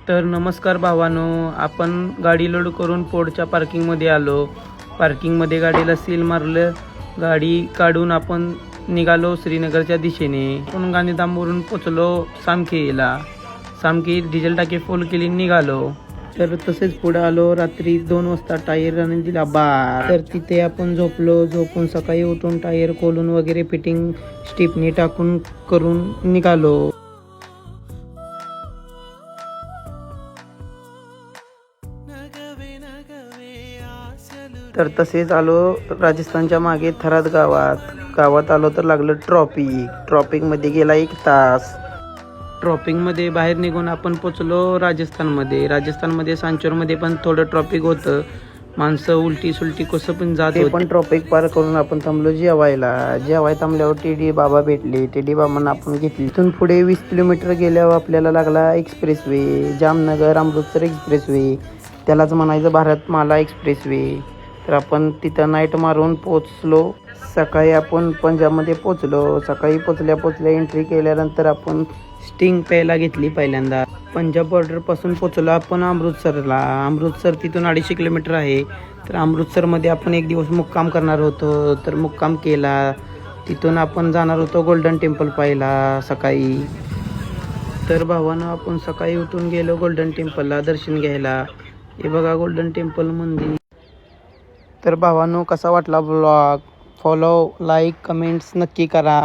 तर नमस्कार भावानो, आपण गाडी लोड करून पोडच्या पार्किंगमध्ये आलो. पार्किंगमध्ये गाडीला सील मारलं. गाडी काढून आपण निघालो श्रीनगरच्या दिशेने. आपण गांधीधामवरून पोचलो सामखेला. सामखेत डिझेल टाकी फुल केली निघालो. तर तसेच पुढे आलो. रात्री 2 वाजता टायर आणि दिला बार. तर तिथे आपण झोपून सकाळी उठून टायर खोलून वगैरे फिटिंग स्टिपनी टाकून करून निघालो. तर तसेच आलो राजस्थानच्या मागे थराद गावात आलो तर लागलं ट्रॉपिकमध्ये गेला 1 तास. ट्रॉपिकमध्ये बाहेर निघून आपण पोचलो राजस्थानमध्ये सांचोरमध्ये पण थोडं ट्रॉपिक होतं. माणसं उलटी सुलटी कसं पण जात होते. पण ट्रॉपिक पार करून आपण थांबलो जेवाय थांबल्यावर टीडी बाबा भेटले. टीडी बाबांना आपण घेतली. तिथून पुढे 20 किलोमीटर गेल्यावर आपल्याला लागला एक्सप्रेसवे, जामनगर अमृतसर एक्सप्रेसवे, त्यालाच म्हणायचं भारतमाला एक्सप्रेसवे. तर आपण तिथं नाईट मारून पोचलो. सकाळी आपण पंजाबमध्ये पोचलो. सकाळी पोचल्या एंट्री केल्यानंतर आपण स्टिंग प्यायला घेतली पहिल्यांदा. पंजाब बॉर्डरपासून पोचलो आपण अमृतसरला. अमृतसर तिथून 250 किलोमीटर आहे. तर अमृतसरमध्ये आपण 1 दिवस मुक्काम करणार होतो. तर मुक्काम केला. तिथून आपण जाणार होतो गोल्डन टेम्पल पाहायला सकाळी. तर भावानं आपण सकाळी उठून गेलो गोल्डन टेम्पलला दर्शन घ्यायला. हे बघा गोल्डन टेम्पल मंदिर. तर भावांनो, कसा वाटला ब्लॉग? फॉलो, लाईक, कमेंट्स नक्की करा.